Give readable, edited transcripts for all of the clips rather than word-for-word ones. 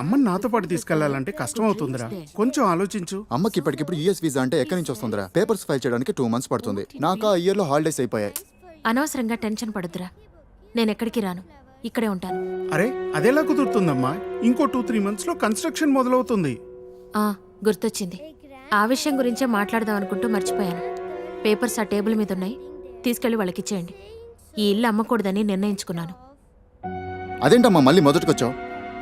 అమ్మని నాతో పాటు తీసుకెళ్లాలంటే కష్టం అవుతుందిరా, కొంచెం ఆలోచించు. అమ్మకి ఇప్పటికిప్పుడు యూఎస్ వీసా అంటే ఎక్కడి నుంచి వస్తుందిరా? పేపర్స్ ఫైల్ చేయడానికి 2 months పడుతుంది. నాకు ఆ ఇయర్ లో హాలిడేస్ అయిపోయాయి. అనవసరంగా టెన్షన్ పడుద్దురా. నేనెక్కడికి రాను, ఇక్కడే ఉంటాను. అరే అదెలా కుదురుతుందమ్మా? ఇంకో 2-3 months లో కన్స్ట్రక్షన్ మొదలవుతుంది. గుర్తొచ్చింది. ఆ విషయం గురించే మాట్లాడదాం అనుకుంటూ మర్చిపోయాను. పేపర్స్ ఆ టేబుల్ మీద ఉన్నాయి, తీసుకెళ్లి వాళ్ళకిచ్చేయండి. ఈ ఇల్లు అమ్మకూడదని నిర్ణయించుకున్నాను. అదేంటమ్మా మళ్ళీ మొదటికొచ్చావు?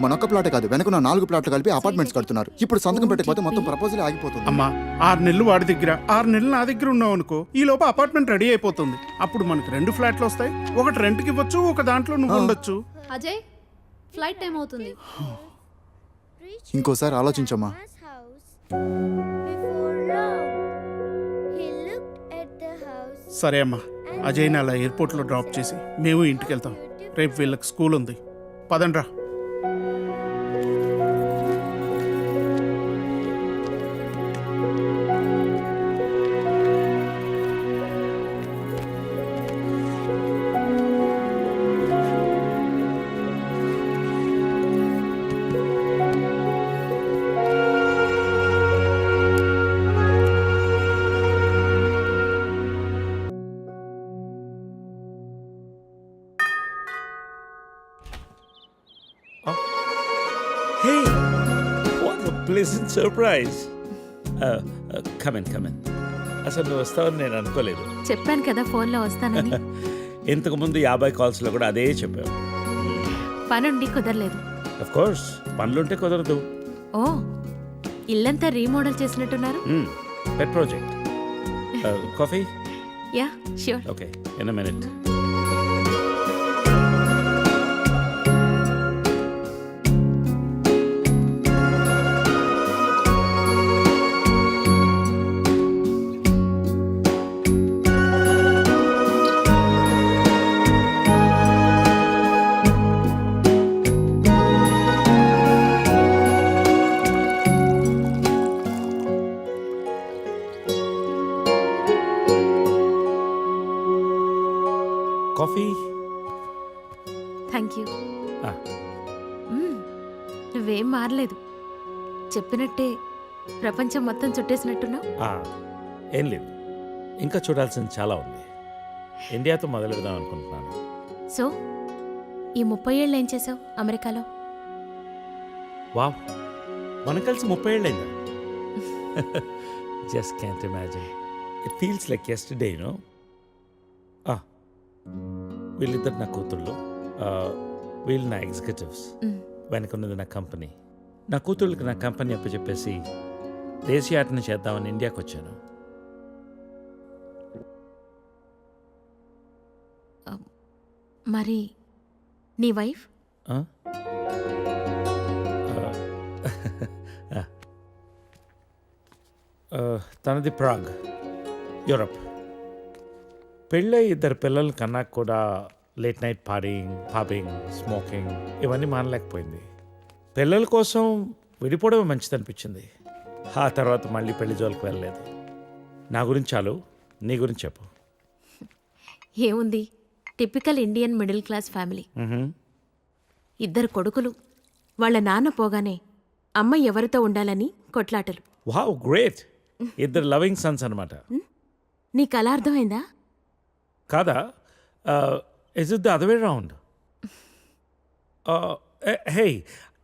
మనొక్క ప్లాటే కాదు, వెనకున్న 4 ప్లాట్లు కలిపి అపార్ట్మెంట్స్ కడుతున్నారు. ఇప్పుడు సంతకం పెట్టకపోతే మొత్తం ప్రపోజల్ ఆగిపోతుంది. అమ్మా 6 నెలలు వాడి దగ్గర, 6 నెలలు నా దగ్గర ఉన్నావు అనుకో, ఈ లోపు అపార్ట్మెంట్ రెడీ అయిపోతుంది. అప్పుడు మనకి 2 ఫ్లాట్లు వస్తాయి. ఒకటి రెంట్కి ఇవ్వచ్చు, ఒక దాంట్లో నువ్వు ఉండొచ్చు. అజయ్, ఫ్లైట్ టైం అవుతుంది. ఇంకోసారి ఆలోచించమ్మా. సరే అమ్మా, అజయ్ని అలా ఎయిర్పోర్ట్లో డ్రాప్ చేసి మేము ఇంటికి వెళ్తాం. రేపు వీళ్ళకి స్కూల్ ఉంది, పదండ్రా. Hey, what a pleasant surprise. Come in. అసలు నువ్వు వస్తావని నేను అనుకోలేదు. చెప్పాను కదా ఫోన్లో వస్తానని. ఇంతకుముందు 50 కాల్స్లో కూడా అదే చెప్పావు. పనుండి కుదరలేదు. అఫ్ కోర్స్ పనులుంటే కుదరదు. ఓ, ఇల్లంతా రీమోడల్ చేసినట్టున్నారు. పెట్ project. Coffee? Yeah sure. Okay, in a minute. Coffee? Thank you. నువ్వేం మారలేదు, చెప్పినట్టే ప్రపంచం మొత్తం చుట్టేసినట్టున్నావు. ఏం లేదు, ఇంకా చూడాల్సింది చాలా ఉంది. ఇండియాతో మొదలెడదాం అనుకుంటున్నాను. సో ఈ 30 ఏళ్ళు ఏం చేసావు అమెరికాలో? వావ్, మనం కలిసి 30 ఏళ్ళైందా? Just can't imagine. It feels like yesterday, you know. వీళ్ళిద్దరు నా కూతుళ్ళు, వీళ్ళు నా ఎగ్జిక్యూటివ్స్. వెనకున్నది నా కంపెనీ. నా కూతుళ్ళకి నా కంపెనీ అప్పచెప్పేసి దేశీయాటన చేద్దామని ఇండియాకి వచ్చాను. మరి నీ వైఫ్? తనది ప్రాగ్, యూరప్. పెళ్ళై 2 పిల్లలు కన్నా కూడా late night partying, pubbing, smoking ఇవన్నీ మానలేకపోయింది. పిల్లల కోసం విడిపోవడమే మంచిది అనిపించింది. ఆ తర్వాత మళ్ళీ పెళ్లి జోలికి వెళ్ళలేదు. నా గురించి చాలు, నీ గురించి చెప్పు. ఏముంది, typical Indian middle class family. 2 కొడుకులు. వాళ్ళ నాన్న పోగానే అమ్మ ఎవరితో ఉండాలని కొట్లాటలు. Wow, great. 2 లవింగ్ సన్స్ అనమాట. నీకు అలా అర్థమైందా? కాదా? Is it the other way around? Hey,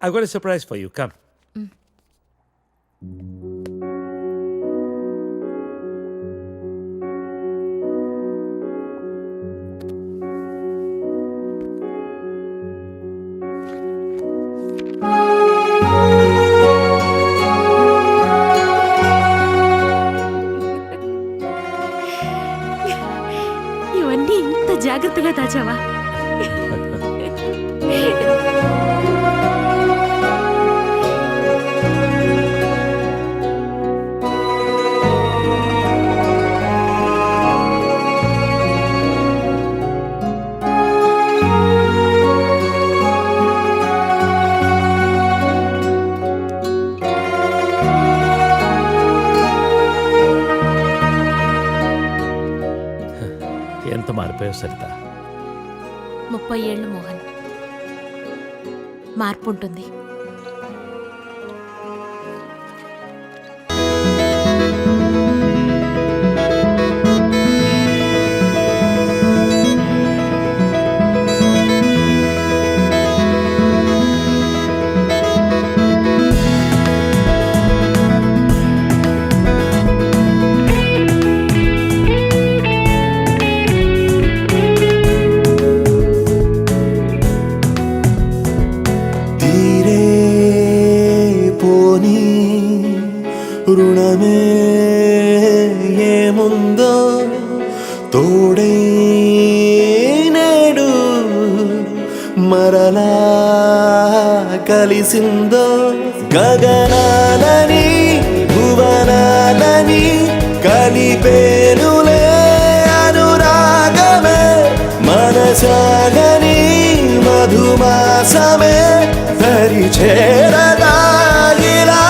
I've got a surprise for you. Come. ఇవన్నీ ఇంత జాగ్రత్తగా దాచావా? ఎంత మారిపోయావు సరిత. 30 ఏళ్ళు మోహన్. మార్పు ఉంటుంది. రుణమే ఏముందో తోడై నేడు మరలా కలిసిందో గగనాలని భువనాలని కలిపేనులే అనురాగమే మనసాగని మధుమాసమే దరి చేరదాగిలా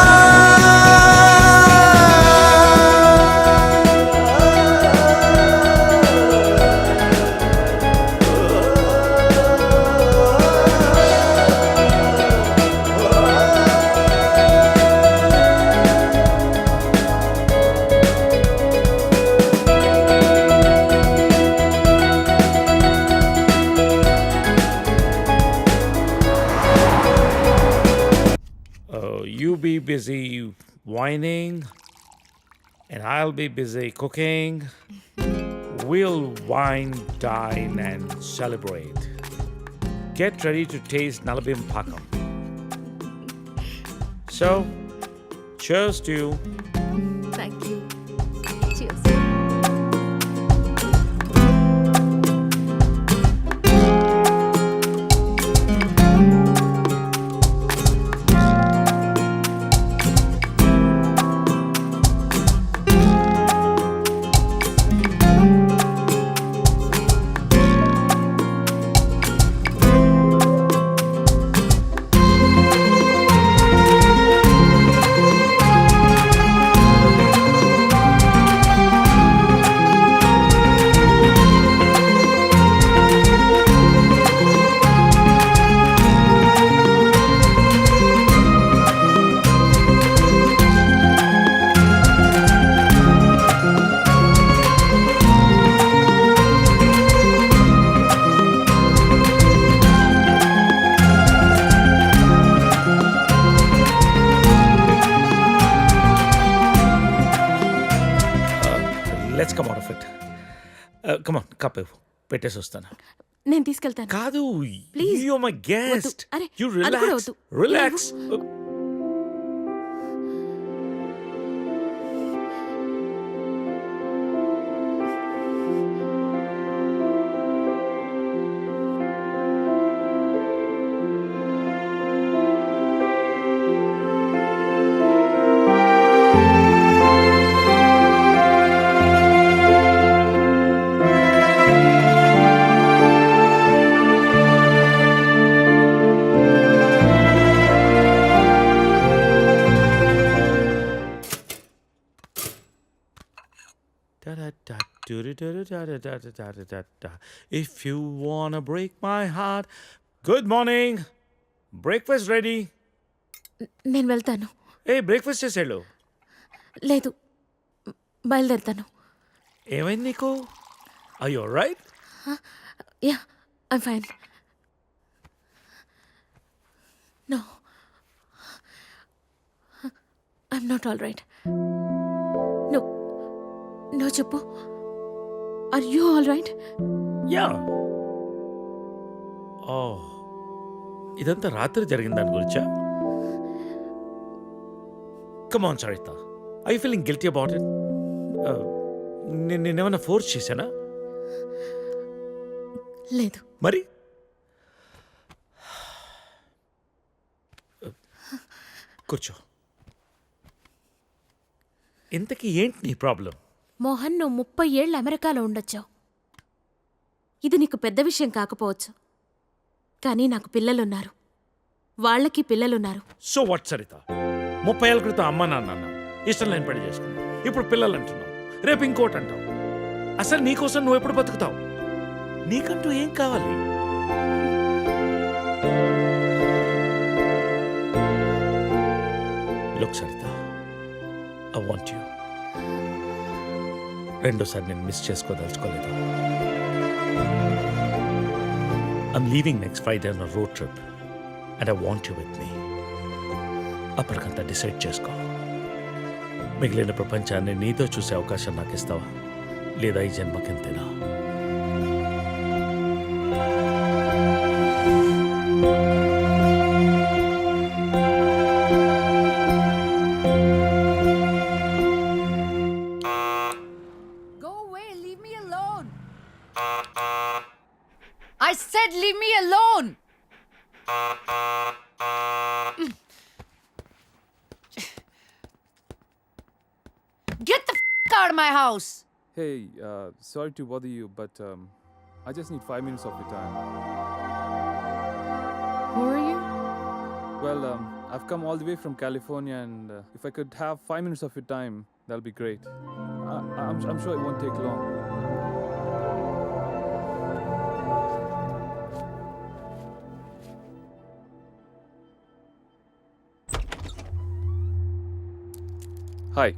You be busy whining, and I'll be busy cooking. We'll wine, dine, and celebrate. Get ready to taste Nalabim Pakam. So, cheers to you. Thank you. Let's come out of it. Come on, cup పెట్టేసి వస్తాను. నేను తీసుకెళ్తాను. కాదు, Please. you're my guest. వద్దు. అరే, You అది కూడా relax. వద్దు. Relax. If you wanna break my heart. Good morning. Breakfast ready. నేను వెళ్తాను. ఏ బ్రేక్ఫాస్ట్ చేసేళ్ళు. లేదు, బయలుదేరుతాను. ఏమైంది నీకు? Are you alright? Yeah, I'm fine. No, I'm not all right. No, no చెప్పు. Are you all right? Yeah. Oh. ఇదంతా రాత్రి జరిగిన దాని గురించా? Come on, Sarita. Are you feeling guilty about it? నేనేమన్నా ఫోర్స్ చేశానా? లేదు. మరి కూర్చో. ఇంతకీ ఏంటి నీ ప్రాబ్లం? మోహన్, నువ్వు 30 ఏళ్ళు అమెరికాలో ఉండొచ్చావు. ఇది నీకు పెద్ద విషయం కాకపోవచ్చు, కానీ నాకు పిల్లలున్నారు, వాళ్ళకి పిల్లలున్నారు. So what Saritha? 30 ఏళ్ళ క్రితం అమ్మ నాన్న అన్నావు, ఇష్టం లేని పెళ్లి చేసుకున్నావు, ఇప్పుడు పిల్లలు అంటున్నావు, రేపు ఇంకోటి అంటావు. అసలు నీకోసం నువ్వు ఎప్పుడు బతుకుతావు? నీకంటూ ఏం కావాలి? Look Saritha, I want you. రెండోసారి నేను miss చేసుకోదలుచుకోలేదు. I'm leaving next Friday on a road trip and I want you with me. అప్పటికంతా డిసైడ్ చేసుకో. మిగిలిన ప్రపంచాన్ని నీతో చూసే అవకాశం నాకు ఇస్తావా, లేదా ఈ జన్మకింతేనా? out of my house. Hey, sorry to bother you, but I just need 5 minutes of your time. Who are you? Well, I've come all the way from California, and if I could have 5 minutes of your time, that'll be great. I'm sure it won't take long. Hi,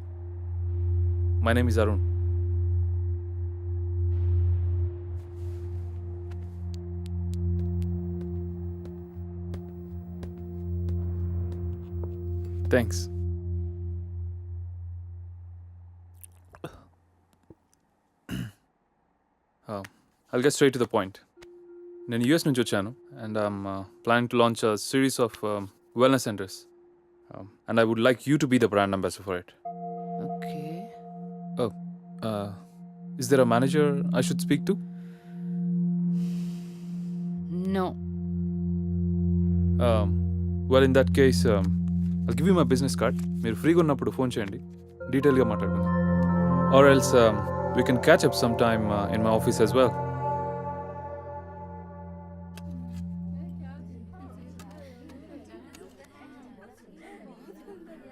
my name is Arun. Thanks. I'll get straight to the point. నేను US నుంచి వచ్చాను and I'm planning to launch a series of wellness centres and I would like you to be the brand ambassador for it. Okay. Is there a manager I should speak to? No. Well, in that case, I'll give you my business card. మీరు ఫ్రీగా ఉన్నప్పుడు phone చేయండి, డీటెయిల్గా మాట్లాడుకుందాం. Or else we can catch up sometime in my office as well.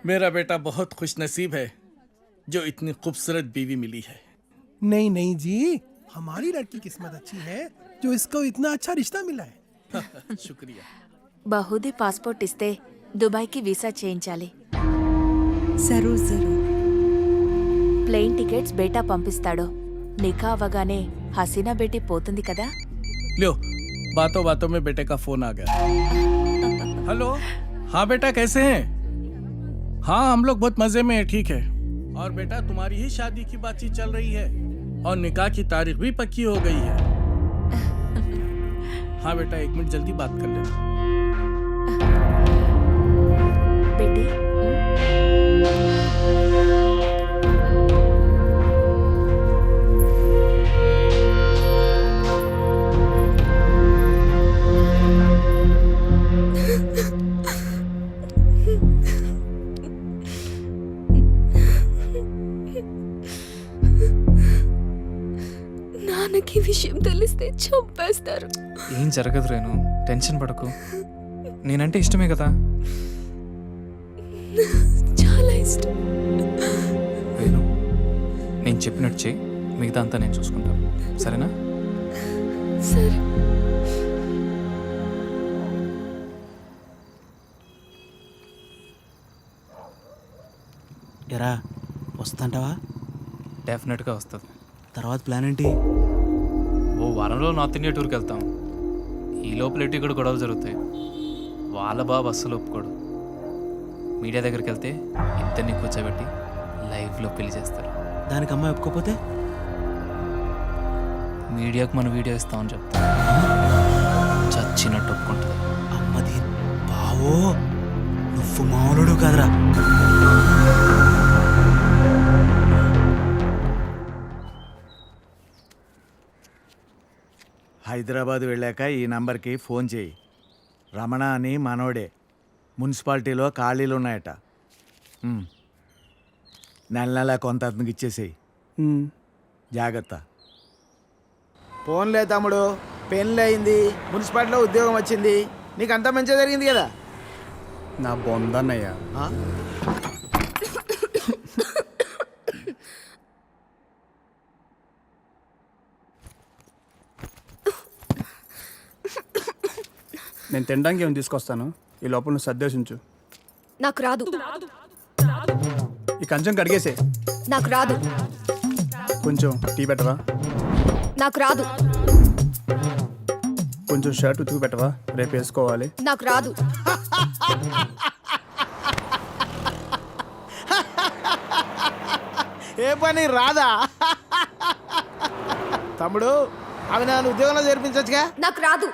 मेरा बेटा बहुत खुश नसीब है जो इतनी खूबसूरत बीवी मिली है। नहीं नहीं जी, हमारी लड़की किस्मत अच्छी है जो इसको इतना अच्छा रिश्ता मिला है। शुक्रिया। బహుదీ పాస్పోర్ట్ ఇస్తే దుబాయ్కి వీసా చేయించాలి. జరూర్ జరూర్. ప్లేన్ టికెట్స్ బేటా పంపిస్తాడు. నికా అవ్వగానే హసీనా బేటీ పోతుంది కదా. लो, बातों बातों में बेटे का फोन आ गया। हेलो, हाँ बेटा कैसे हैं? हाँ हम लोग बहुत मजे में हैं, ठीक है। और बेटा तुम्हारी ही शादी की बातचीत चल रही है और निकाह की तारीख भी पक्की हो गई है। हाँ बेटा 1 मिनट जल्दी बात कर लेना। బేటీ నాన్నకి విషయం తెలిస్తే చంపేస్తారు. ఏం జరగదు రేణు, టెన్షన్ పడకు. నేనంటే ఇష్టమే కదా. చాలా ఇష్టం. రేణు, నేను చెప్పినట్టు చెయ్యి, మిగతా అంతా నేను చూసుకుంటాను, సరేనా? సరే. ఎరా వస్తుంటావా? డెఫినెట్గా వస్తుంది. తర్వాత ప్లాన్ ఏంటి? ఓ వారంలో నార్త్ ఇండియా టూర్కి వెళ్తాం. ఈ లోపల ఎటు ఇక్కడ గొడవలు జరుగుతాయి. వాళ్ళ బాబు అస్సలు ఒప్పుకోడు. మీడియా దగ్గరికి వెళ్తే ఇద్దరిని కూర్చోబెట్టి లైవ్లో పెళ్లి చేస్తారు. దానికి అమ్మాయి ఒప్పుకోపోతే మీడియాకు మన వీడియో ఇస్తామని చెప్తాం. చచ్చినట్టు ఒప్పుకుంటుంది. అమ్మది బావో, నువ్వు మామూలుడు కాదురా. హైదరాబాద్ వెళ్ళాక ఈ నంబర్కి ఫోన్ చేయి. రమణ అని మనోడే. మున్సిపాలిటీలో ఖాళీలు ఉన్నాయట. నెల నెల కొంత అతనికి ఇచ్చేసేయి. జాగ్రత్త. ఫోన్లే తమ్ముడు, పెళ్ళి అయింది, మున్సిపాలిటీలో ఉద్యోగం వచ్చింది, నీకు అంతా మంచిగా జరిగింది కదా. నా బొందన్నయ్య. నేను తినడానికి ఏమైనా తీసుకొస్తాను, ఈ లోపల నువ్వు సర్దేశించు. నాకు రాదు. ఈ కంచం కడిగేసే. నాకు రాదు. కొంచెం టీ పెట్టవా? నాకు రాదు. కొంచెం షర్ట్ ఉతుకు పెట్టవా, రేపు వేసుకోవాలి. నాకు రాదు. ఏ పని రాదా? తమ్ముడు అవి నన్ను ఉద్యోగంలో చేర్పించచ్చుగా. నాకు రాదు.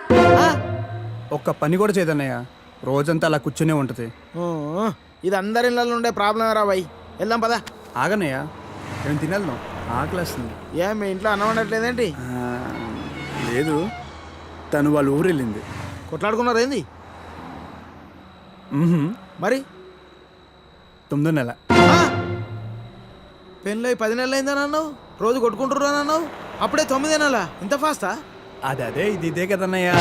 ఒక్క పని కూడా చేయదన్నయ్య, రోజంతా అలా కూర్చునే ఉంటుంది. ఇది అందరి ఇళ్ళలో ఉండే ప్రాబ్లం రా బాయ్. వెళ్దాం పదా. ఆగన్నయ్య, నేను తినలను, ఆకలేస్తుంది. ఏం మీ ఇంట్లో అన్నం వండట్లేదేంటి? లేదు, తను వాళ్ళ ఊరు వెళ్ళింది. కొట్లాడుకున్నారు ఏంది? మరి 9వ నెల పెళ్ళి 10 నెలలు అయిందని అన్నావు, రోజు కొట్టుకుంటున్నాను అన్నావు, అప్పుడే 9 నెలలా? ఇంత ఫాస్టా? అదే ఇది ఇదే కదన్నయ్య.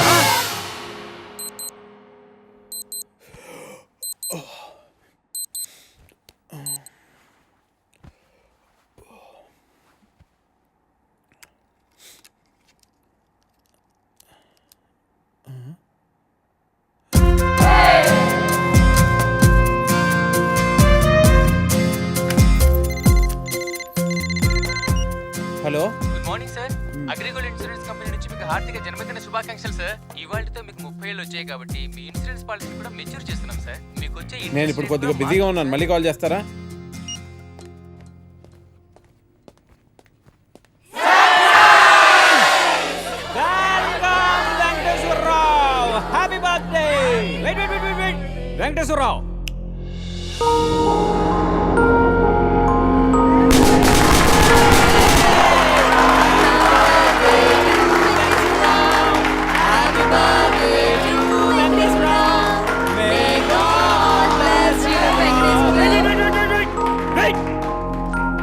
Hello, good morning sir. AgriGold insurance company నుంచి మీకు హార్దిక జన్మదిన శుభాకాంక్షలు సార్. ఇవాళతో మీకు 30 ఏళ్ళు వచ్చాయి కాబట్టి మీ ఇన్సూరెన్స్ పాలసీ కూడా మెచ్యూర్ చేస్తున్నాం సార్. మీకు వచ్చే నేను ఇప్పుడు కొద్దిగా బిజీగా ఉన్నాను, మళ్ళీ కాల్ చేస్తారా? Happy birthday. Venkateswara Rao.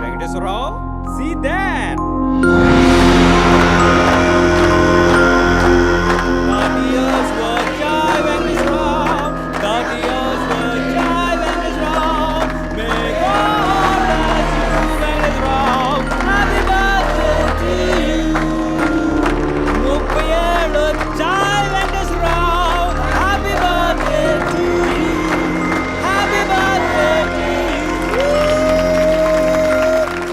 Venkateswara Rao, see that.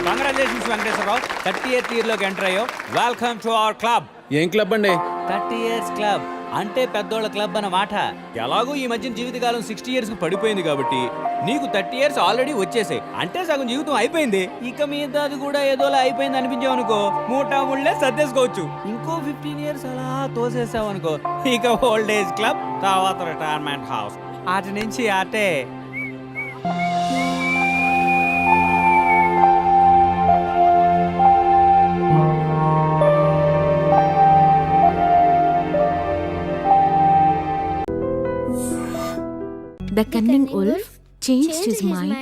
Congratulations Venkateswara Rao, 30th ఇయర్లోకి ఎంటర్ అయ్యో. Welcome to our club. ఏం క్లబ్ అండి? 30 ఇయర్స్ క్లబ్ అంటే పెద్దోళ్ళ క్లబ్ అన్నమాట. ఎలాగో ఈ మధ్య జీవితకాలం 60 years కు పడిపోయింది కాబట్టి నీకు 30 years ఆల్రెడీ వచ్చేసాయి. అంటే సగం జీవితం అయిపోయింది. ఇక మీద అది కూడా ఏదోలా అయిపోయింది అనిపించావు అనుకో, మూటా ముళ్ళే సర్దేసుకోవచ్చు. ఇంకో 15 years అలా తోసేసావు అనుకో, ఇక ఓల్డ్ ఏజ్ క్లబ్, తర్వాత రిటైర్మెంట్ హౌస్, అటు నుంచి అటే. The cunning wolf changed his mind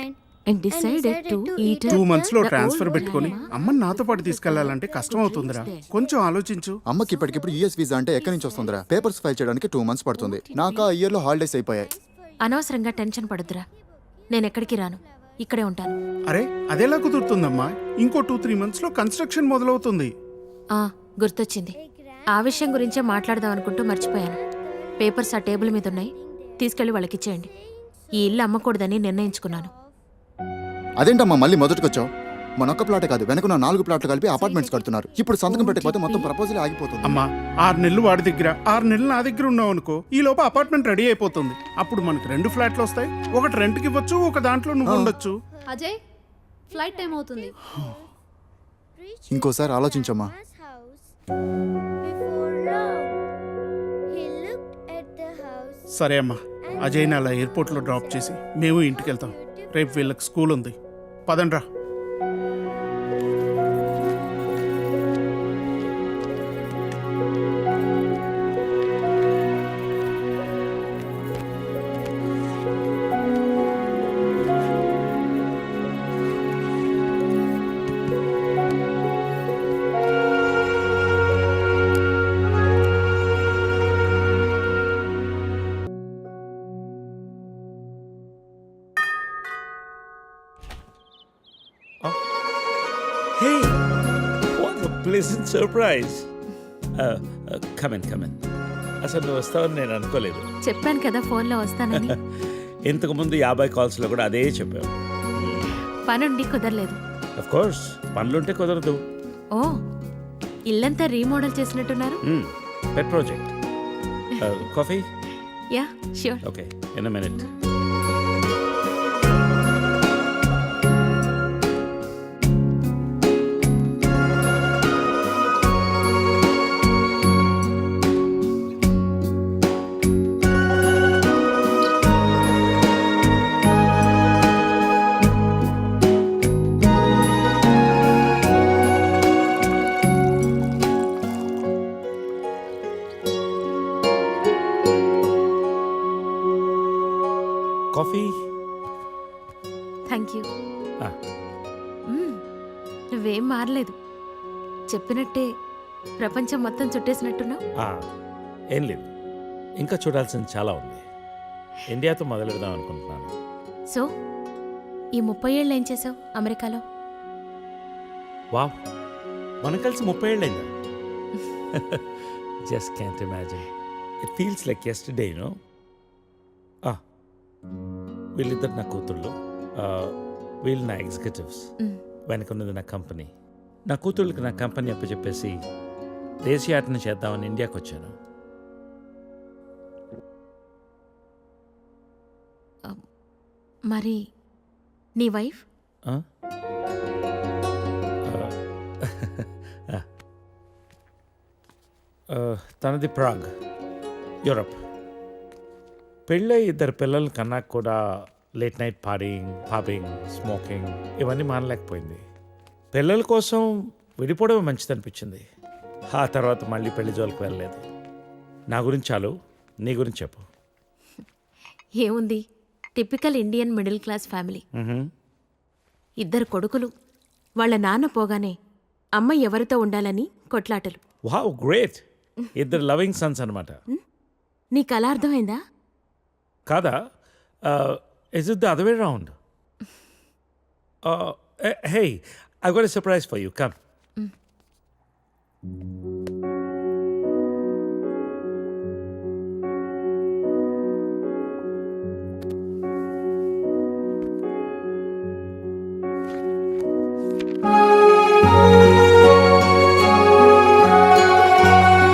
and decided to eat 2 months లో ట్రాన్స్ఫర్ పెట్టుకొని అమ్మని నాతో పాటు తీసుకెళ్లాలంటే కష్టం అవుతుందిరా. కొంచెం ఆలోచించు. అమ్మకి ఇప్పటికిప్పుడు యూఎస్ వీసా అంటే ఎక్కడి నుంచి వస్తుందిరా? పేపర్స్ ఫైల్ చేయడానికి 2 months పడుతుంది. నాకు ఆ ఇయర్ లో హాలిడేస్ అయిపోయాయి. అనవసరంగా టెన్షన్ పడొద్దురా. నేను ఎక్కడికి రాను, ఇక్కడే ఉంటాను. అరే అదెలా కుదురుతుందమ్మా? ఇంకో 2-3 months లో కన్స్ట్రక్షన్ మొదలవుతుంది. గుర్తొచ్చింది. ఆ విషయం గురించే మాట్లాడదాం అనుకుంటూ మర్చిపోయాను. పేపర్స్ ఆ టేబుల్ మీద ఉన్నాయి, తీసుకెళ్లి వాళ్ళకి ఇచ్చేయండి. ఈ ఇల్లు అమ్మకూడదని నిర్ణయించుకున్నాను. అదేంటమ్మా మళ్ళీ మొదటికొచ్చావు? మనొక్క ప్లాటే కాదు, వెనకున్న 4 ప్లాట్లు కలిపి అపార్ట్మెంట్స్ కడుతున్నారు. ఇప్పుడు సంతకం పెట్టకపోతే మొత్తం ప్రపోజల్ ఆగిపోతుంది. అమ్మా 6 నెలలు వాడి దగ్గర, 6 నెలలు నా దగ్గర ఉన్నావు అనుకో, ఈ లోపు అపార్ట్మెంట్ రెడీ అయిపోతుంది. అప్పుడు మనకు 2 ఫ్లాట్లు వస్తాయి. ఒకటి రెంట్కి ఇవ్వచ్చు, ఒక దాంట్లో నువ్వు ఉండొచ్చు. అజయ్, ఫ్లైట్ టైం అవుతుంది. ఇంకోసారి ఆలోచించమ్మా. సరే అమ్మా, అజయ్ని అలా ఎయిర్పోర్ట్లో డ్రాప్ చేసి మేము ఇంటికి వెళ్తాం. రేపు వీళ్ళకి స్కూల్ ఉంది. పదండ్రా. Hey, what a pleasant surprise. Come in. అసలు నువ్వు వస్తావని నేను అనుకోలేదు. చెప్పాను కదా ఫోన్లో వస్తానని. ఇంతకుముందు 50 కాల్స్లో కూడా అదే చెప్పావు. పనుండి కుదరలేదు. అఫ్ కోర్స్, పనులుంటే కుదరదు. ఓ, ఇల్లంతా రీమోడల్ చేసినట్టున్నారు. పెట్ project. Coffee? Yeah sure. Okay, in a minute. Coffee? Thank you. నువ్వేం మారలేదు. చెప్పినట్టే ప్రపంచం మొత్తం చుట్టేసినట్టున్నావు. ఏం లేదు, ఇంకా చూడాల్సింది చాలా ఉంది. ఇండియాతో మొదలు పెడదాం అనుకుంటున్నాను. సో ఈ 30 ఏళ్ళు ఏం చేసావు అమెరికాలో? వావ్, మనం కలిసి 30 ఏళ్ళైందా? Just can't imagine. It feels like yesterday, you know. వీళ్ళిద్దరు నా కూతుళ్ళు, వీళ్ళు నా ఎగ్జిక్యూటివ్స్, వెనకున్నది నా కంపెనీ. నా కూతుళ్ళకి నా కంపెనీ అప్పచెప్పేసి దేశీయాటన చేద్దామని ఇండియాకి వచ్చాను. మరి నీ వైఫ్? తనది ప్రాగ్, యూరప్. పెళ్ళై 2 పిల్లలు కన్నా కూడా late night partying, pubbing, smoking ఇవన్నీ మానలేకపోయింది. పిల్లల కోసం విడిపోవడం మంచిది అనిపించింది. ఆ తర్వాత మళ్ళీ పెళ్లి జోలికి వెళ్ళలేదు. నా గురించి చాలు, నీ గురించి చెప్పు. ఏముంది, typical Indian middle class family. 2 కొడుకులు. వాళ్ళ నాన్న పోగానే అమ్మ ఎవరితో ఉండాలని కొట్లాటలు. Wow, great. 2 లవింగ్ సన్స్ అనమాట. నీకు అలా అర్థమైందా? కాదా? Is it the other way round? Hey, I got a surprise for you. Come.